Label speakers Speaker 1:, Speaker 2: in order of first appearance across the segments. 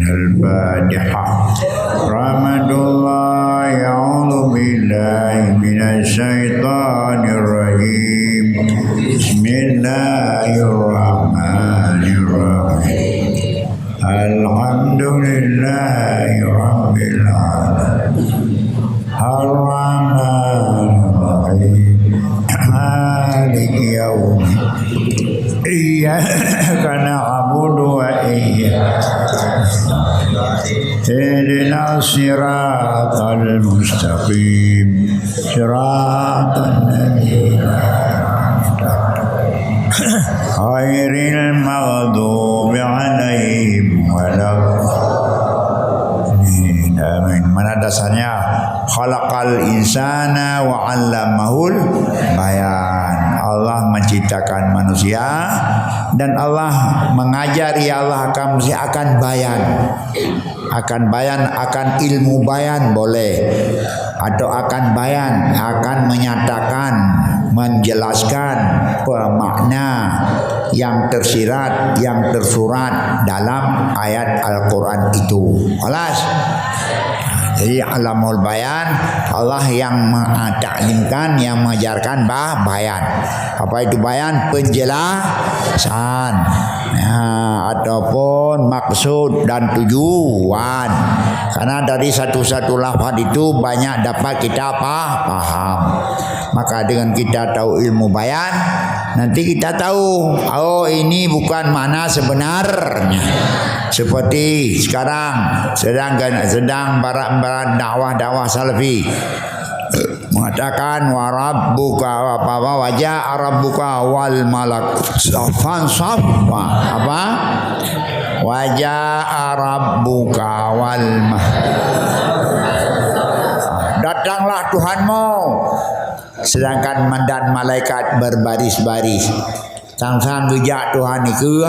Speaker 1: Al-Fatihah. Rahmatullah, a'udzu billahi minasyaitonir rajim. Bismillahirrahmanirrahim. Alhamdulillahi rabbil alamin. Ar-Rahmanir Rahim. Maliki yaumiddin. Iyyaka na'budu wa iyyaka Ihdina siratal mustaqim. Siratal ladzina ghairil maghdubi 'alaihim waladdallin. Amin. Mana dasarnya? Khalaqal insana wa 'allamahul bayan. Allah menciptakan manusia dan Allah mengajari, Allah akan bayan. Akan bayan, akan ilmu bayan boleh, atau akan bayan, akan menyatakan, menjelaskan makna yang tersirat, yang tersurat dalam ayat Al-Quran itu. Alas. Jadi alamul bayan, Allah yang mentaklimkan, yang mengajarkan bayan. Apa itu bayan? Penjelasan, ataupun maksud dan tujuan. Karena dari satu-satu lafaz itu banyak dapat kita paham. Maka dengan kita tahu ilmu bayan, nanti kita tahu, oh ini bukan makna sebenarnya. Seperti sekarang sedang barat dakwah salafi mengatakan warabbuka wajah rabbuka wal malak safan safa. Apa? Wajah rabbuka wal datanglah Tuhanmu, sedangkan dan malaikat berbaris-baris. Tangsan rujak Tuhan itu,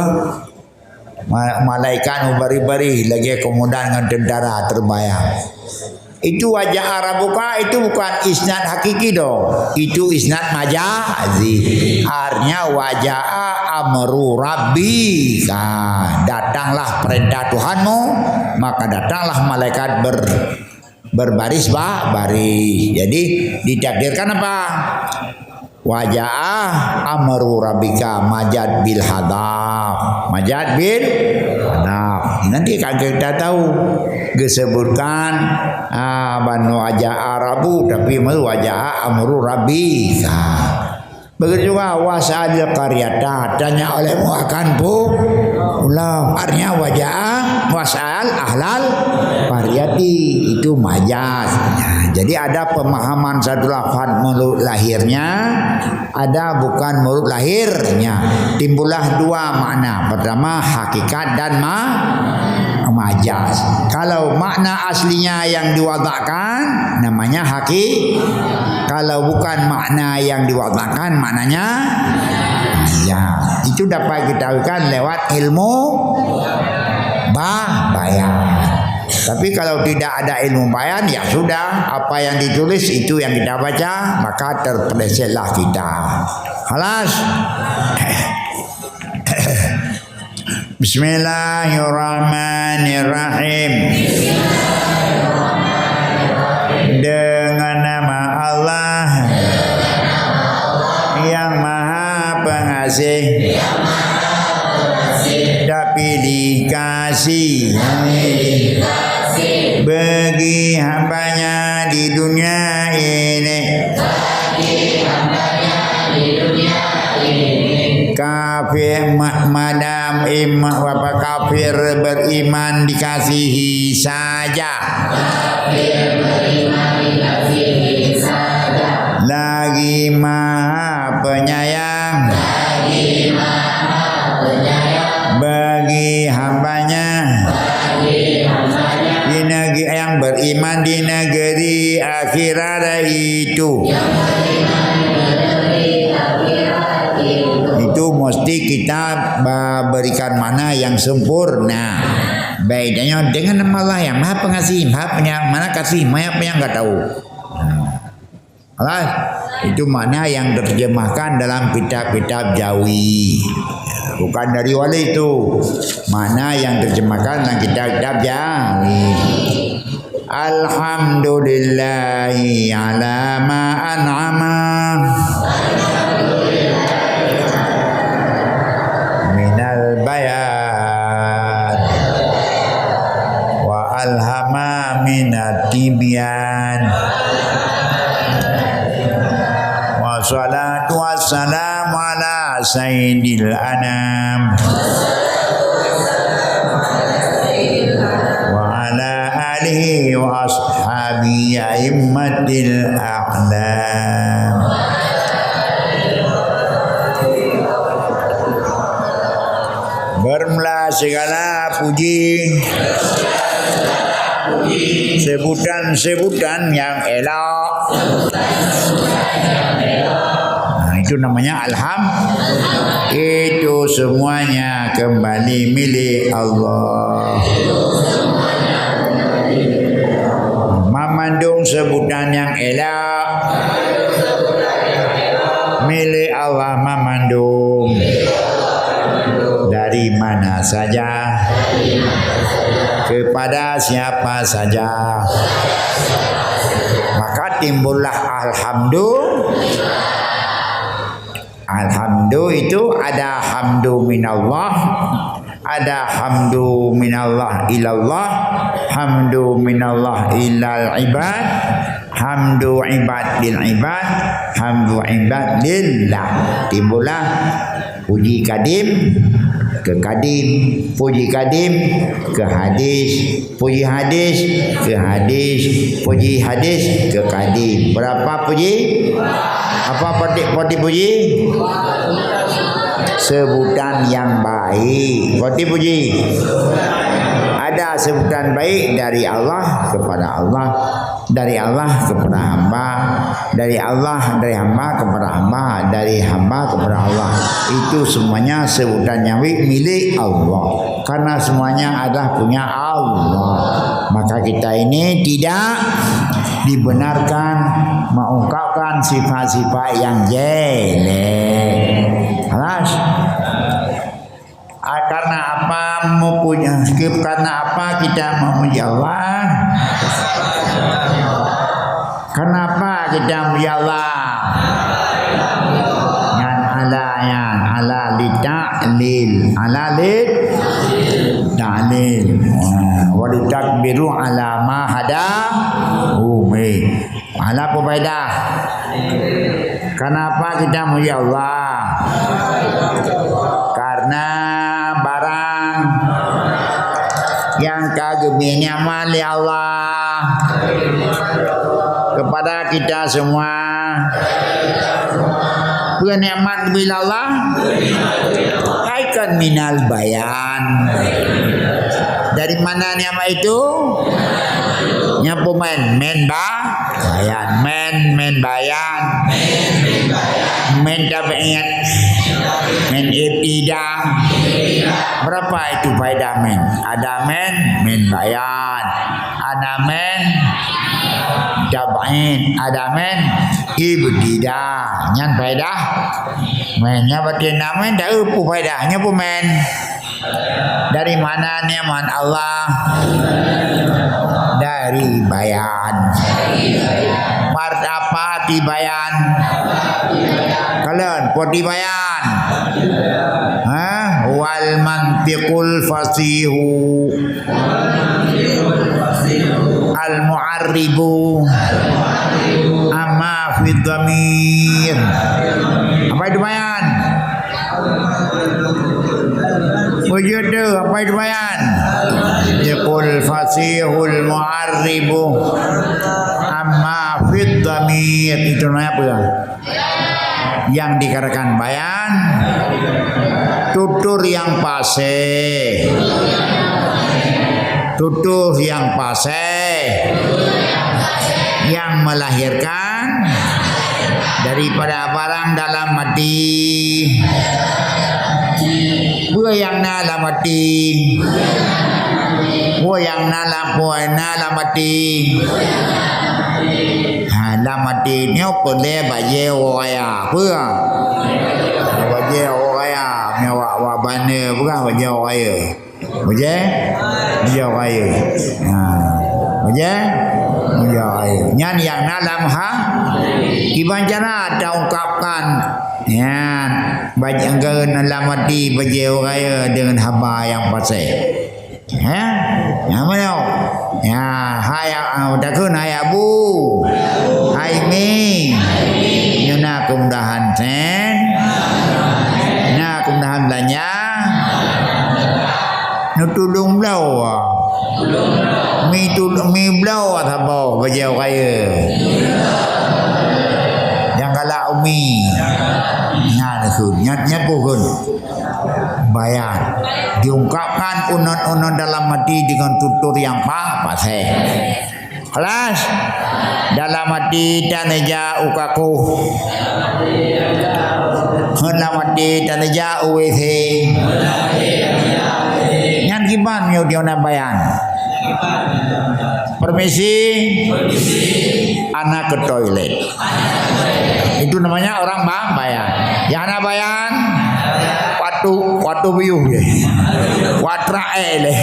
Speaker 1: malaikat berbaris lagi, kemudian dengan tentara terbayang. Itu wajah Arabuka, itu bukan isnad hakiki dong, itu isnad majazi. Artinya wajah amru rabbika, datanglah perintah Tuhanmu, maka datanglah malaikat berbaris baris. Jadi ditakdirkan apa? Wajah amru rabbika majad bil hadaf. Nanti kita tahu disebutkan banu wajah Arabu, tapi wajah amru rabbika. Begitu juga wasadil qaryata, tanya olehmu akan pulau. Artinya wajah wasal ahlal qaryati, itu majaz. Jadi ada pemahaman satu lafaz menurut lahirnya, ada bukan menurut lahirnya. Timbullah dua makna. Pertama hakikat dan majaz. Kalau makna aslinya yang diwadakkan namanya kalau bukan makna yang diwadakkan maknanya majaz. Itu dapat kita tahukan lewat ilmu bayan. Tapi kalau tidak ada ilmu bayan, ya sudah, apa yang ditulis itu yang kita baca, maka terpelesetlah kita. Halas. Bismillahirrahmanirrahim. Dengan nama Allah yang Maha Pengasih, tapi dikasih bagi hambanya di dunia ini. Kafir madam kafir beriman dikasihi saja. Lagi Maha Penyayang bagi hambanya di negeri yang beriman di negeri akhirat itu. Itu mesti kita berikan mana yang sempurna. Bedanya dengan nama Allah yang Maha Pengasih, Maha Penyayang. Mana kasih, Maha Penyayang enggak tahu. Allah Itu makna yang terjemahkan dalam kitab-kitab Jawi. Bukan dari wali itu. Makna yang terjemahkan dalam kitab-kitab Jawi. Alhamdulillahi ala ma an'ama minal bayan wa alhama minat tibyan wa salatu wassalamu ala sayyidil anam wa ala alihi wa ashabi a'immatil a'lam. Bermula segala puji sebutan-sebutan yang elok. Nah, itu namanya alham. Itu semuanya kembali milik Allah. Memandung sebutan yang elok milik Allah, memandung dari mana saja kepada siapa saja, maka timbullah alhamdulillah itu ada hamdu minallah, ada hamdu minallah ilallah, hamdu minallah ilal ibad, hamdu ibad lil ibad, hamdu ibad lillah. Timbullah puji kadim ke kadim, puji kadim ke hadis, puji hadis ke hadis, puji hadis ke kadim. Berapa puji? Apa poti puji? Sebutan yang baik. Poti puji. Ada sebutan baik dari Allah kepada Allah, dari Allah kepada hamba, dari Allah, dari hamba kepada hamba, dari hamba kepada Allah. Itu semuanya sebutan yang milik Allah. Karena semuanya adalah punya Allah, maka kita ini tidak dibenarkan mengungkapkan sifat-sifat yang jelek. Alas. Karena apa mempunyai skip? Karena apa kita memuji Allah? Kenapa kita memuji Allah? Yang ala li ta'lil, ala li ta'lil. Wa takbiru ala ma hada umi. Ala apa faedah? Kenapa kita memuji Allah? Karena barang yang kagumi nyaman li Allah kepada kita semua. Bukan nikmat bila Allah kaikan minal bayan. Dari mana nikmat itu? Nyapu men bayan, men bayan, men tabiat, men ibtidah. Berapa itu faedah men? Ada men bayan, ada men tabiat, ada men ibtidah. Nyan faedah mennya berarti namen dah apa faedahnya pun men. Dari mana nikmat Allah? Dari bayan. Part apa di bayan? Kalian poti bayan. Wal mantiqul fasihu al mu'arribu amma fi dhamir. Apa itu bayan? Wujud tu apa itu bayan? Yaqul fasihul mu'arribu amma fi dhamir. Itu namanya apa? Yang dikatakan bayan, tutur yang pase, tutur yang pase, yang melahirkan daripada barang dalam hati. yang nalamati yang nalamati lamati ni apa le baye waya apa baye waya ni wa bane bukan baye waya baye waya baye nyan yang nalam dibancana ada ungkapkan ya banyak nalamati baye waya dengan haba yang pasai yang mana hai takun hai abu hai mi nyuna kemudahan sen kemudahan belanja nutulung belau mi belau atau bajau kaya yang kalah umi nyat pun bayan diungkapkan unon-unon dalam hati dengan tutur yang pasai kelas dalam hati tanaja ukaku dalam hati tanaja uwese yang gimana dia nak bayan permisi anak ke toilet itu namanya orang bayan yang anak bayan waktu biu je watrae le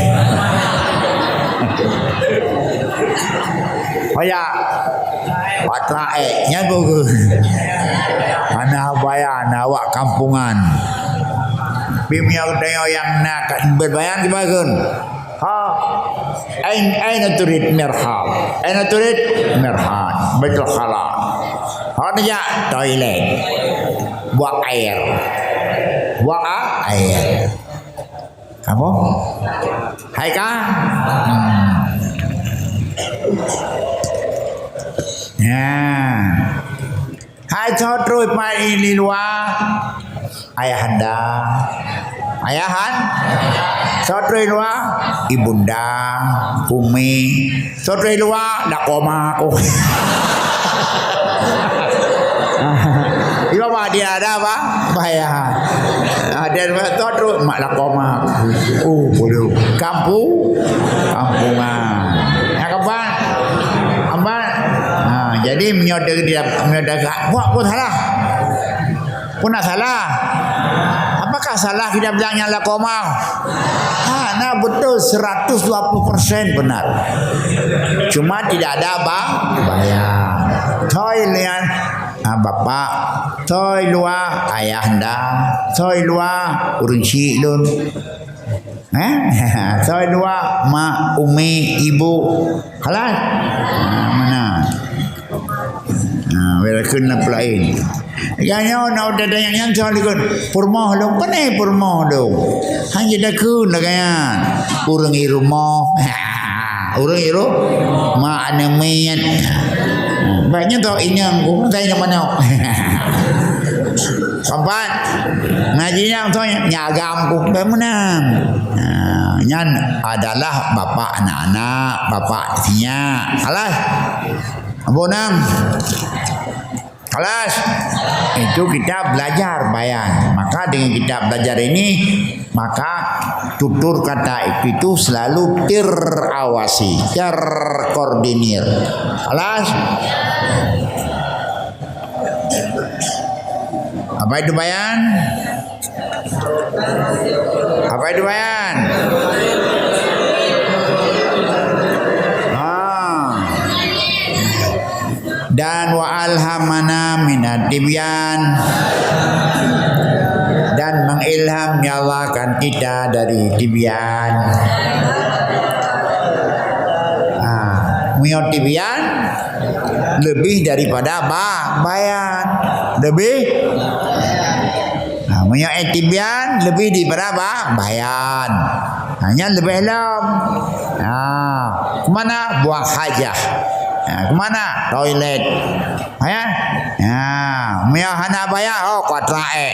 Speaker 1: Paya watrae nya bagus anak bayan awak kampungan bimnya yang nak berbayan gimana aina turid merhab betul halal hanya toilet buang air kamu hai kah hai cho trôi pai li luar ayahanda ayahan cho trôi luar ibunda umi cho trôi luar dak koma aku Ibu apa dia ada apa? Bayar. Ada betul tu mak lakoma. Boleh. Kampungan. Ya kapan? Amban. Jadi menyodek dia buat pun salah. Pun salah. Apakah salah kita bilangnya lakoma? Nah betul 120% benar. Cuma tidak ada apa? Bayar. Toilet bapak toy luar ayahanda toy luar urang cik lun toy luar mak umi ibu halal mana bila kena pelain ganyo nak ada yang solikun purmoh dong pane purmoh dong hanya dah kun kan urang irumah urang iru mak anemian banyak tau inyang ku saya mana sampai ngajinya tu nyagam ku bemenang nyan adalah bapak anak-anak bapak nya alas abonang kelas itu kita belajar bayan maka dengan kita belajar ini maka tutur kata itu selalu terawasi terkoordinir kelas apa itu bayan dan wa alhamana minat tibyan dan mengilham nyawakan kita dari tibyan minat tibyan lebih daripada bayan lebih minat tibyan lebih daripada bayan hanya lebih dalam kemana buang hajah kemana toilet mia hana bayar kuatrae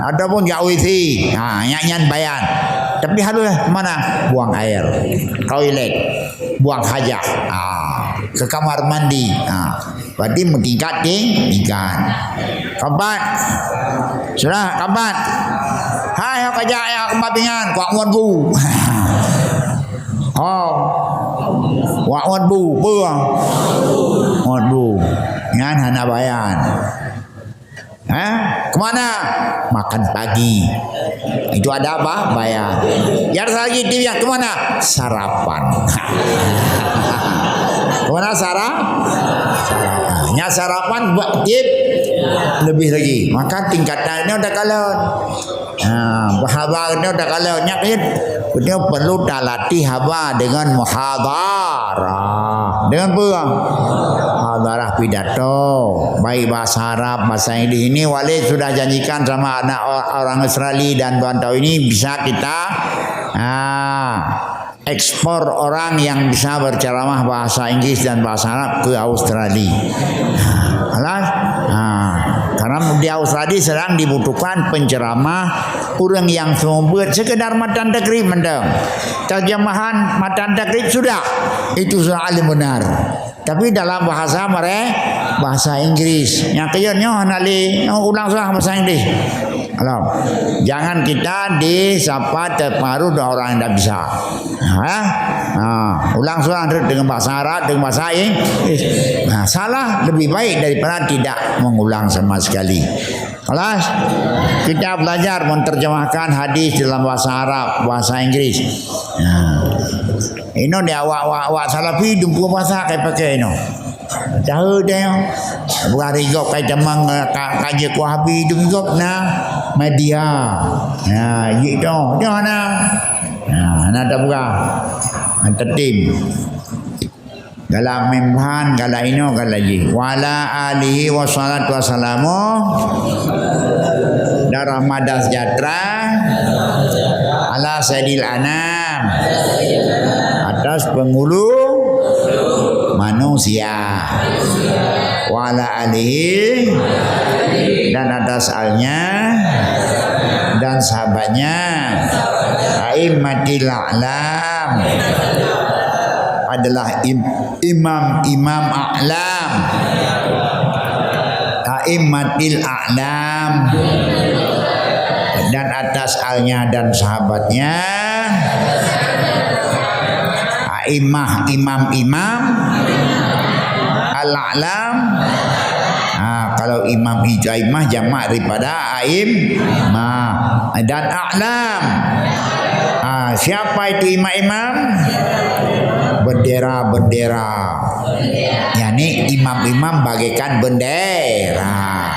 Speaker 1: ataupun ya WC nyanyian bayan tapi halus mana buang air toilet buang hajat ke kamar mandi. Berarti bertingkat tingkat. Kapan? Sudah kapan? Hai hok aja ya kembabingan kuat wan bu. Oh. Kuat wan bu, buang. Wan bu. Ngan hana bayan. Kemana? Makan pagi. Itu ada apa? Bayar. Yang lagi dia kemana? Sarapan. Kemana sarapan? Sarapan buat tip lebih lagi. Maka tingkatannya udah kalau. Bahabarnya udah kalau nyakin. Dia perlu talati haba dengan muhadarah. Dengan apa? Muhadarah pidato. Baik bahasa Arab, bahasa Inggris. Ini Walid sudah janjikan sama anak orang Australia dan bantau ini bisa kita ekspor orang yang bisa berceramah bahasa Inggris dan bahasa Arab ke Australia. Karena di Australia sedang dibutuhkan penceramah orang yang sumber sekedar matan takrib mendem. Terjemahan matan takrib sudah. Itu sudah alim benar. Tapi dalam bahasa mereka bahasa Inggris. Yang kayaknya nali ulang sudah bahasa Inggris. Jangan kita disapa terpengaruh dengan orang yang tidak bisa. Ulang surah dengan bahasa Arab, dengan bahasa Inggris. Salah lebih baik daripada tidak mengulang sama sekali. Kelas kita belajar menerjemahkan hadis dalam bahasa Arab, bahasa Inggris. Ini dia awak salafi dumpu bahasa kayak pakai ini. Tahu dia berari gop kai temang kaji ku habi dum gop na media. Gitu. Dia mana? Ada buka. Tertim. Dalam membahan kala ino kala ji. Wala alihi wassalatu wassalamu daramadan sejahtera ala sayyidil anam atas penghulu manusia wala alihi dan atas alnya dan sahabatnya aimmatil a'lam adalah imam a'lam aimmatil a'lam dan atas alnya dan sahabatnya imam al-a'lam. Kalau imam itu aimah jamak daripada aimah dan a'lam. Siapa itu imam? Bendera. Yani imam-imam bagaikan bendera.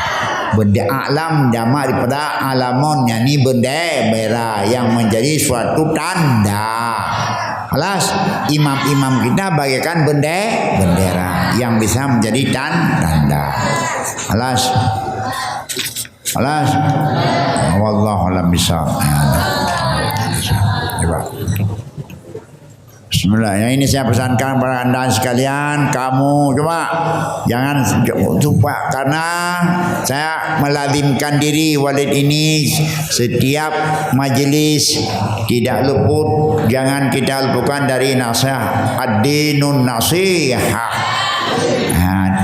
Speaker 1: A'lam jamak daripada alamun, yani bendera yang menjadi suatu tanda. Alas, imam-imam kita bagaikan bendera yang bisa menjadi tanda. Alas. Wallahu a'lam bishawab. Bismillah. Yang ini saya pesankan kepada anda sekalian, kamu coba jangan lupa, karena saya melazimkan diri Walid ini setiap majlis tidak luput, jangan kita lupakan dari nasihat. Ad-dinun nasihah.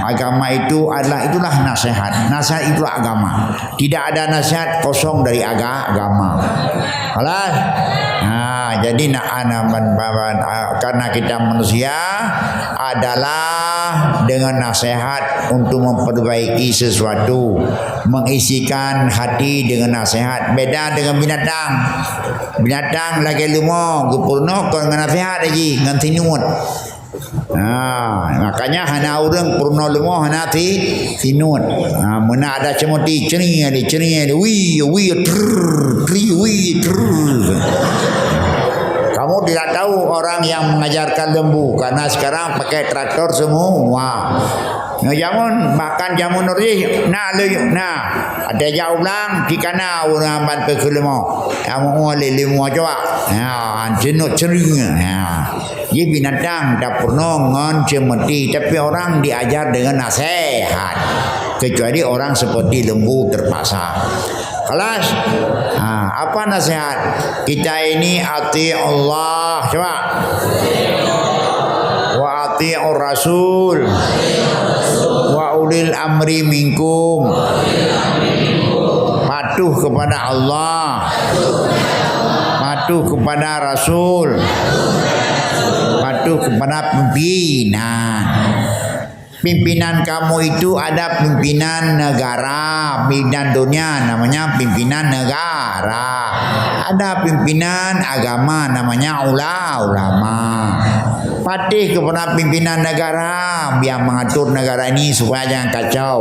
Speaker 1: Agama itulah nasihat. Nasihat itulah agama. Tidak ada nasihat kosong dari agama. Alas. Jadi karena kita manusia adalah dengan nasihat untuk memperbaiki sesuatu, mengisikan hati dengan nasihat. Beda dengan binatang. Binatang lagi lumo, gupurno dengan nasihat lagi, dengan tinut. Makanya hana orang purno lumo hana tinut. Mana ada cemuti cering ada wi Kamu tidak tahu orang yang mengajarkan lembu, karena sekarang pakai traktor semua. Jamun makan jamun nuri ada jauh lang di kana orang bantu kelemo. Kamu oleh lemu coba. Jenut cering. Ye binatang tak pernah ngon cemeti, tapi orang diajar dengan nasihat. Kecuali orang seperti lembu terpaksa. Kelas. Apa nasihat? Kita ini ati Allah. Coba. Wa ati'ur rasul wa ulil amri minkum. Patuh kepada Allah, patuh kepada Rasul, patuh kepada pimpinan. Pimpinan kamu itu ada pimpinan negara, pimpinan dunia namanya pimpinan negara. Ada pimpinan agama namanya ulama. Patuh kepada pimpinan negara biar mengatur negara ini supaya jangan kacau.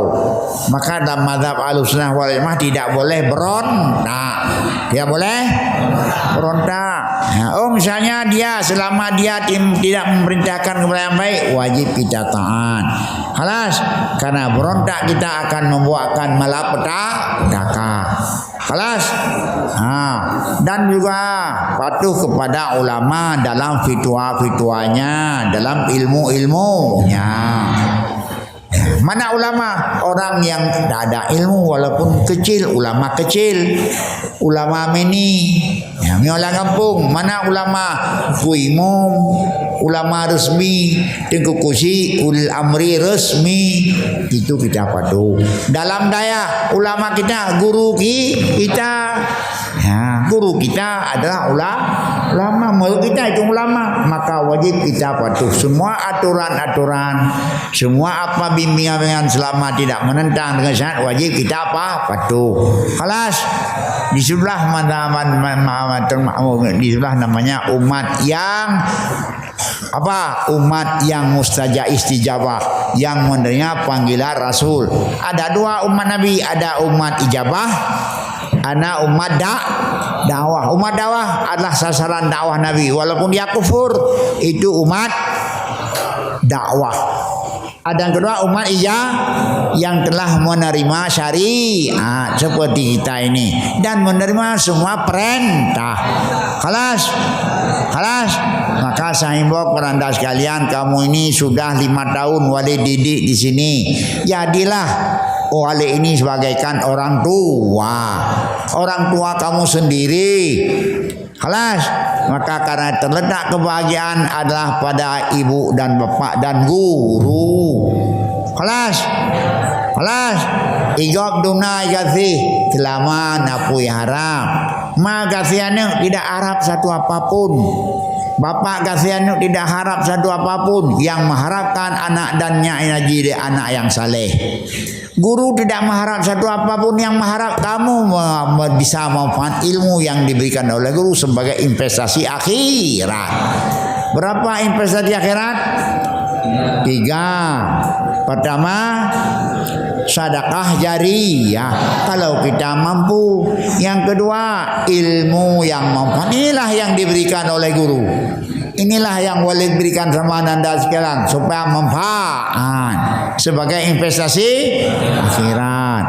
Speaker 1: Maka dalam mazhab Ahlussunnah wal Jamaah tidak boleh berontak. Tidak boleh berontak. Oh misalnya dia selama dia tidak memerintahkan kepada yang baik, wajib kita taat. Halas, karena berontak kita akan membuatkan malapetaka. Halas. Dan juga patuh kepada ulama dalam fatwa-fatwanya, dalam ilmu-ilmunya. Mana ulama? Orang yang tidak ada ilmu walaupun kecil, ulama kecil, ulama mini, yang orang kampung. Mana ulama kuimum, ulama resmi, tengkukusi, ulil amri resmi, itu kita patuh. Dalam daya ulama kita, guru kita, guru kita adalah ulama, murid kita itu ulama, maka wajib kita patuh. Semua aturan-aturan, semua apa bimbingan selama tidak menentang dengan syariat, wajib kita patuh. Halas. Di sebelah di sebelah namanya umat yang umat yang mustajab istijabah, yang menerima panggilan Rasul. Ada dua umat Nabi, ada umat ijabah, ada umat dakwah. Umat dakwah adalah sasaran dakwah Nabi, walaupun dia kufur, itu umat dakwah. Ada yang kedua umat yang telah menerima syariat seperti kita ini dan menerima semua perintah. Halas. Maka saya himbau kepada anda sekalian, kamu ini sudah 5 tahun wali didik di sini. Jadilah wali ini sebagaikan orang tua kamu sendiri. Halas. Maka karena terletak kebahagiaan adalah pada ibu dan bapak dan guru. Halas. Igab dunai kasih selama napui harap. Ma kasihannya tidak harap satu apapun. Bapak kasihannya tidak harap satu apapun. Yang mengharapkan anak dannya jadi anak yang saleh. Guru tidak mengharap satu apapun, yang mengharap kamu bisa manfaat ilmu yang diberikan oleh guru sebagai investasi akhirat. Berapa investasi akhirat? 3. Pertama, sedekah jariyah kalau kita mampu. Yang kedua, ilmu yang manfaat. Inilah yang diberikan oleh guru. Inilah yang boleh diberikan sama anda sekalian supaya manfaat sebagai investasi akhirat.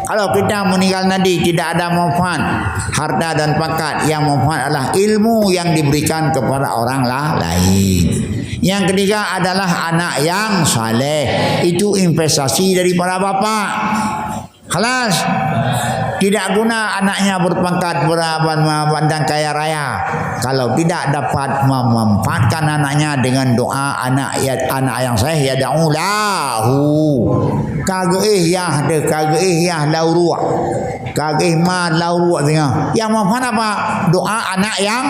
Speaker 1: Kalau kita meninggal nanti tidak ada manfaat harta dan pangkat, yang manfaat adalah ilmu yang diberikan kepada orang lain. Yang ketiga adalah anak yang saleh, itu investasi daripada bapak. Halas. Tidak guna anaknya berpangkat dan kaya raya kalau tidak dapat memanfaatkan anaknya dengan doa anak yang saleh ya da'ulahu. Kageh ya laurua. Kageh ma laurua tengah. Yang manfaat apa? Doa anak yang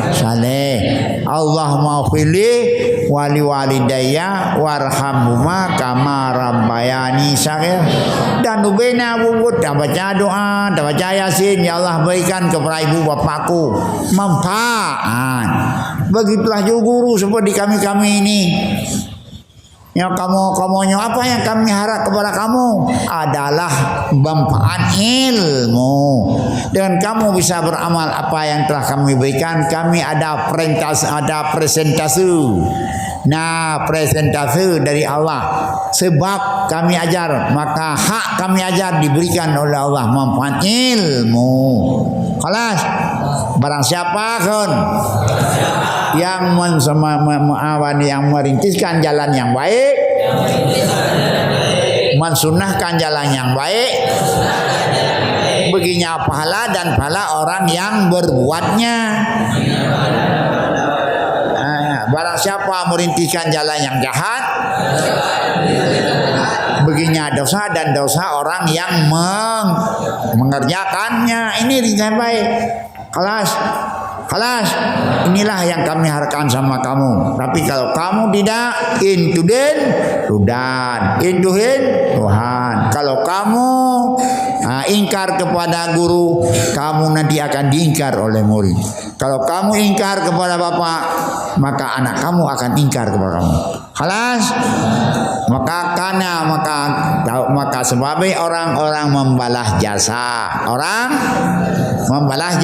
Speaker 1: saleh. Allahumma fili wali walidayya warhamhuma kama rabbayani shaghir. Dan ubena bubut baca doa, baca Yasin, ya Allah berikan kepada ibu bapakku manfaat. Begitulah juga guru seperti kami ini. Yang kamu apa yang kami harap kepada kamu adalah manfaat ilmu. Dan kamu bisa beramal apa yang telah kami berikan. Kami ada presentase. Nah, presentase dari Allah. Sebab kami ajar, maka hak kami ajar diberikan oleh Allah, manfaat ilmu. Kelas. Barang siapa kan yang yang merintiskan jalan yang baik, mensunahkan jalan yang baik, baginya pahala dan pahala orang yang berbuatnya. Barang siapa merintiskan jalan yang jahat, baginya dosa dan dosa orang yang mengerjakannya. Ini dengan baik. Kelas, inilah yang kami harapkan sama kamu. Tapi kalau kamu tidak, intuden, Tuhan. Kalau kamu ingkar kepada guru, kamu nanti akan diingkar oleh murid. Kalau kamu ingkar kepada bapak, maka anak kamu akan ingkar kepada kamu. Kelas, maka sebabnya orang-orang membalas jasa. Orang membalas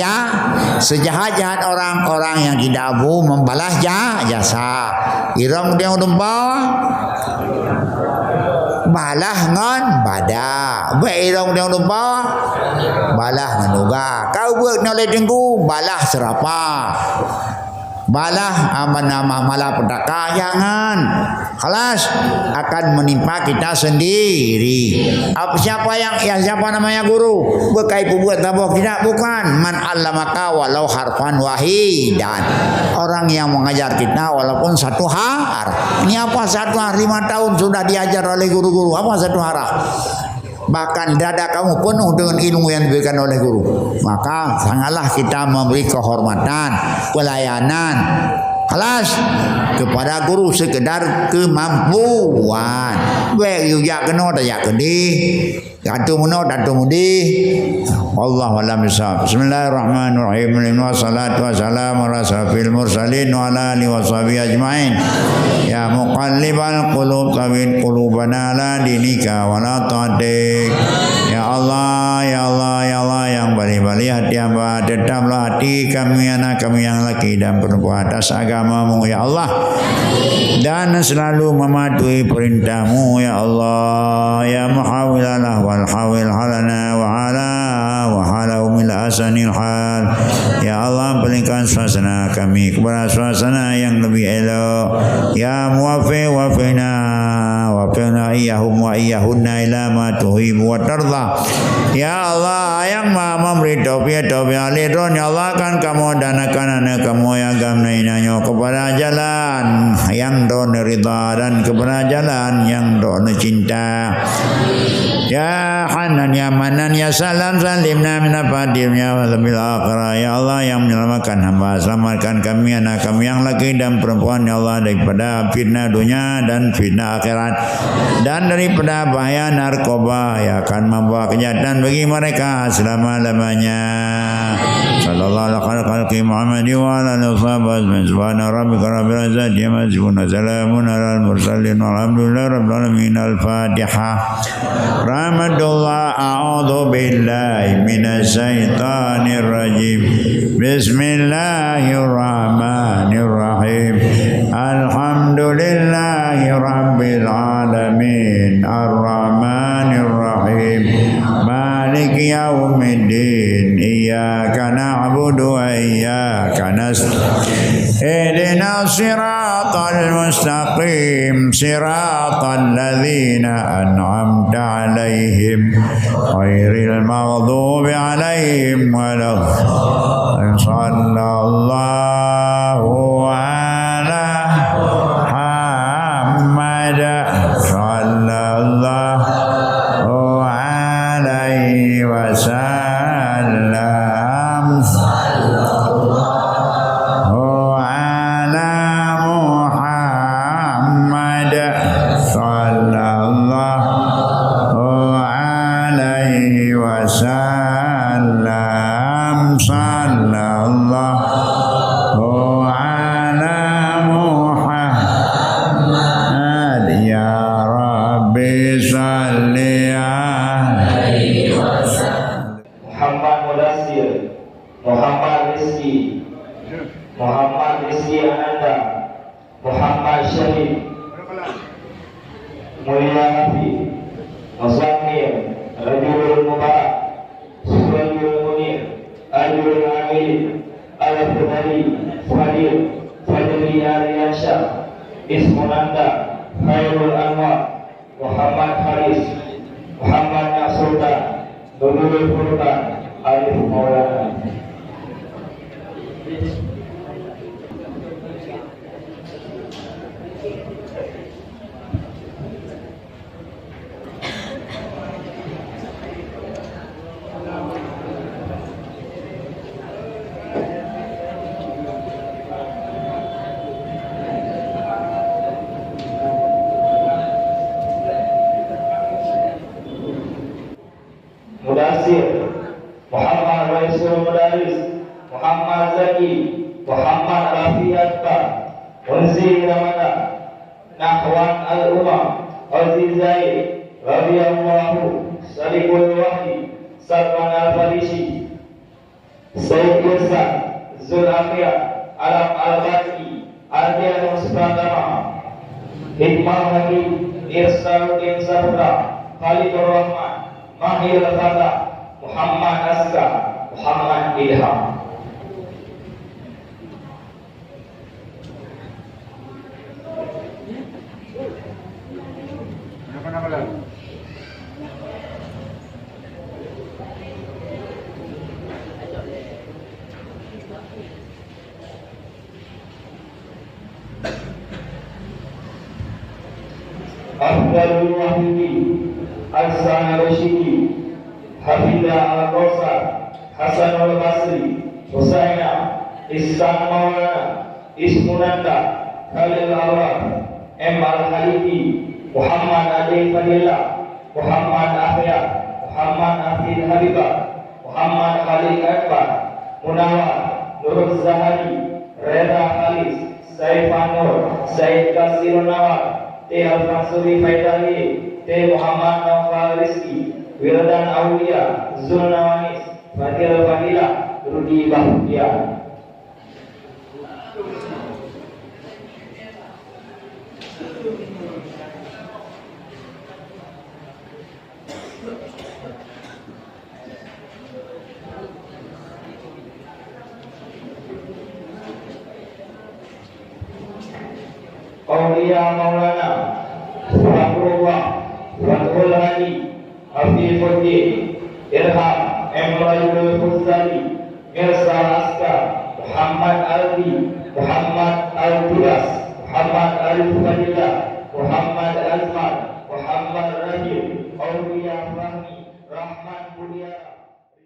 Speaker 1: sejahat-jahat orang-orang yang tidak abu membalas jasa. Irong dia udah balah ngon bada. Irong dia udah balah nganuga. Kau buat noleh tengku balah serapa. Balah nama malapetaka, jangan. Kelas akan menimpa kita sendiri. Siapa namanya guru? Bekai buat tabok tidak, bukan. Man allamaka walau harfan wahidan. Orang yang mengajar kita walaupun satu har. Ini apa satu har? 5 tahun sudah diajar oleh guru-guru. Apa satu harah? Bahkan dada kamu penuh dengan ilmu yang diberikan oleh guru. Maka sangatlah kita memberi kehormatan, pelayanan, kelas kepada guru sekedar kemampuan. Baik juga kena tak kedi. Datu meno datu mudi. Wallahu a'lam bishawab. Bismillahirrahmanirrahim. Wassalatu wassalamu ala asyrafil mursalin wa ala alihi washabihi ajmain. Ya muqallibal qulub tsabbit qulubana ala dinika wa la ta'dik. Ya Allah, ya Allah, ya Allah yang balik-balik hati hamba, tetaplah hati kami anak kami yang laki dan perempuan atas agamamu ya Allah, dan selalu mematuhi perintahmu ya Allah. Ya muhawilalah wal hawil halana wa hala umil asanil hal. Ya Allah, palingkan suasana kami kepada suasana yang lebih elok. Ya muwafi wafina wafina iyahum wa iyahunna ila ma tuhibu wa tarda. Ya Allah yang maha memberi taufiq alidron. Ya Allah, kan kamu danakan anak kamu yang gamnainanyo kepada jalan yang don ridha dan kepada jalan yang don cinta. Ya Hanan, ya Manan, ya Salam, salimna minafadim ya walabil akhirah. Ya Allah yang menyelamatkan hamba, selamatkan kami anak kami yang laki dan perempuan ya Allah daripada fitnah dunia dan fitnah akhirat, dan daripada bahaya narkoba yang akan membawa kejahatan bagi mereka selama-lamanya. Sallallahu alaihi Muhammad wa ala alihi wasallam. Subhana rabbika rabbil izzati amma yasifun, salamun alal mursalin walhamdulillahi rabbil alamin. Al-Fatihah. Rahmatullah. A'udzu billahi minasy syaithanir rajim. Bismillahirrahmanirrahim. Alhamdulillahi rabbil alamin. Ar-Rahmanir Rahim. Maliki yaumiddin. Iyyaka na'budu wa iyyaka nasta'in. Ihdinas siratal mustaqim. Siratal ladzina an'amta 'alaihim ghairil maghdubi 'alaihim waladdallin. Sallallahu ala Muhammad sallallahu alaihi wasallam.
Speaker 2: Raisul Mudaris Muhammad Zaki Muhammad Rafi Akbar Unzi Ramadan Nahwan Al-Umar Aziz Zaid radhiyallahu Salikul Wahdi Salman Al-Farisi Sayyid Yusuf Zul Akhir Alam Al-Bati Ardian Musbatama Hikmah Hakim Irsaluddin Sahra Khalidur Rahman Mahir Fatah Muhammad Askar Muhammad Ilham.
Speaker 3: Nama lagi.
Speaker 2: Abdul Wahidi Al-Sana Rashidi Hafidah Al-Qawsar Hasan Al-Basri Husaina Ihsan Maulana Ismunanda Khalil Awad M. Al-Khalifi Muhammad Adi Fadillah Muhammad Ahyar Muhammad Hafid Habibah Muhammad Khalid Akbar Munawar Nurul Zahari Reda Khalis Saifan Nur Said Qasir Nawar T. Al-Fansuri Faidali T. Muhammad Nawfal Rizki Wildan Aulia Zul Nawanis Fadil Fadilah Rudi Bahtia. Aulia Maulana Fakrullah Fakrul Hadi Hafifuddin Irham Emrayul Fuzali Mirza Askar Muhammad Aldi Muhammad Al-Duras Muhammad Al-Fadilah Muhammad Azman Muhammad Rahim Aulia Fahmi